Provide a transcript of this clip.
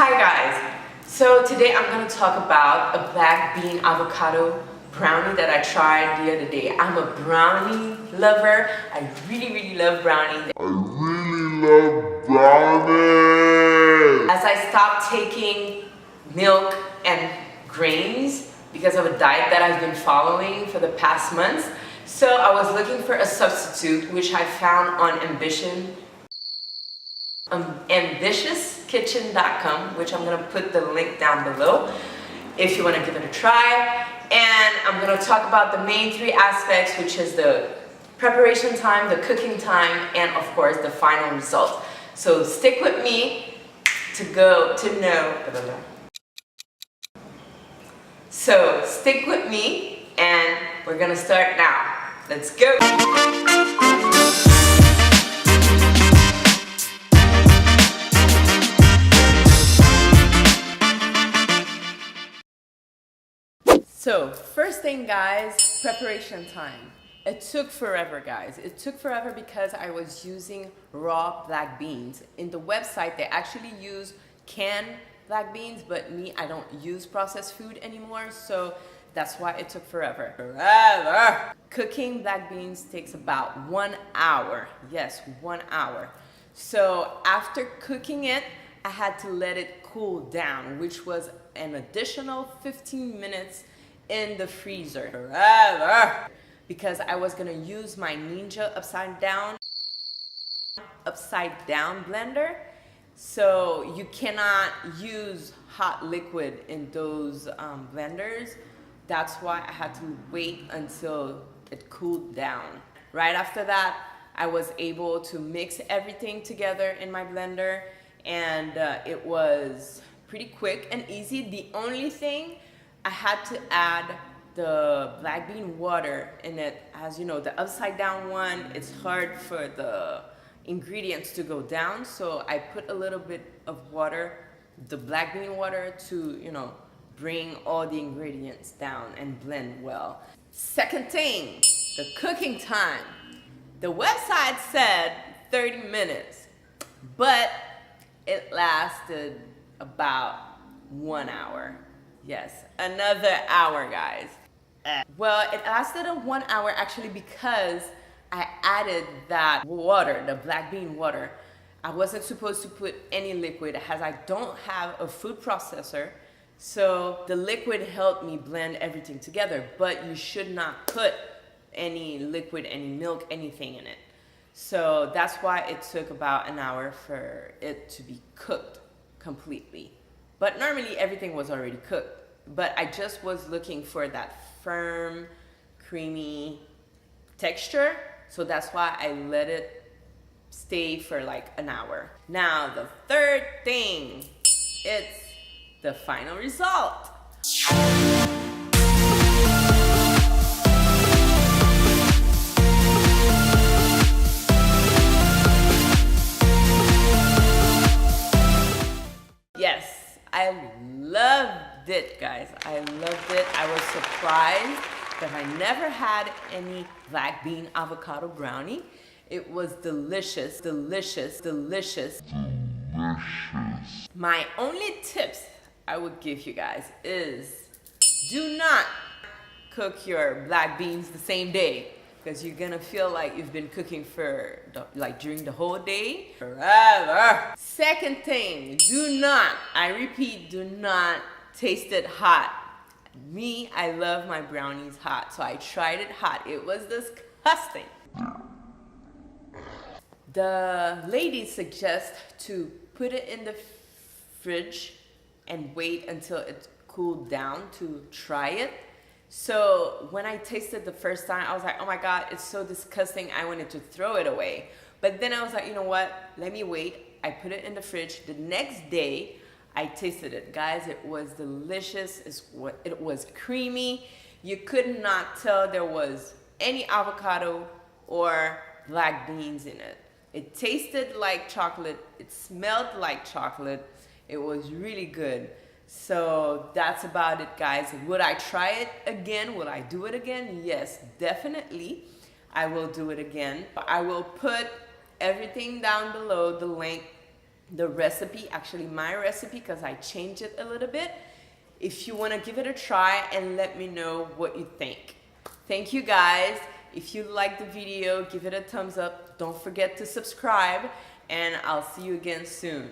Hi guys! So today I'm going to talk about a black bean avocado brownie that I tried the other day. I'm a brownie lover. I really love brownie. As I stopped taking milk and grains because of a diet that I've been following for the past months, so I was looking for a substitute, which I found on ambitiouskitchen.com, which I'm going to put the link down below if you want to give it a try. And I'm going to talk about the main three aspects, which is the preparation time, the cooking time, and of course the final result. So stick with me to know. So stick with me and we're going to start now. Let's go! So first thing guys, preparation time. It took forever guys. It took forever because I was using raw black beans. In the website they actually use canned black beans, but me, I don't use processed food anymore, so that's why it took forever. Cooking black beans takes about 1 hour. Yes, 1 hour. So after cooking it, I had to let it cool down, which was an additional 15 minutes in the freezer because I was gonna use my Ninja upside down blender. So you cannot use hot liquid in those blenders. That's why I had to wait until it cooled down. Right after that, I was able to mix everything together in my blender, and it was pretty quick and easy. The only thing, I had to add the black bean water in it. As you know, the upside down one, it's hard for the ingredients to go down, so I put a little bit of water, the black bean water, to, you know, bring all the ingredients down and blend well. Second thing, the cooking time. The website said 30 minutes, but it lasted about 1 hour. Yes, another hour, guys. Well, it lasted a 1 hour actually because I added that water, the black bean water. I wasn't supposed to put any liquid as I don't have a food processor. So the liquid helped me blend everything together, but you should not put any liquid, any milk, anything in it. So that's why it took about an hour for it to be cooked completely. But normally everything was already cooked. But I just was looking for that firm, creamy texture. So that's why I let it stay for like an hour. Now the third thing, it's the final result. Yes, I loved it, guys. I loved it. I was surprised that I never had any black bean avocado brownie. It was delicious. My only tips I would give you guys is do not cook your black beans the same day, because you're gonna feel like you've been cooking for during the whole day forever. Second thing, I repeat, do not taste it hot. Me, I love my brownies hot, so I tried it hot. It was disgusting. The ladies suggest to put it in the fridge and wait until it cooled down to try it. So when I tasted the first time, I was like, oh my God, it's so disgusting. I wanted to throw it away. But then I was like, you know what? Let me wait. I put it in the fridge. The next day, I tasted it. Guys, it was delicious. It was creamy. You could not tell there was any avocado or black beans in it. It tasted like chocolate. It smelled like chocolate. It was really good. So that's about it, guys. Would I try it again? Will I do it again? Yes, definitely. I will do it again. I will put everything down below, the link the recipe, actually my recipe, because I changed it a little bit. If you want to give it a try and let me know what you think. Thank you guys. If you like the video, give it a thumbs up. Don't forget to subscribe, and I'll see you again soon.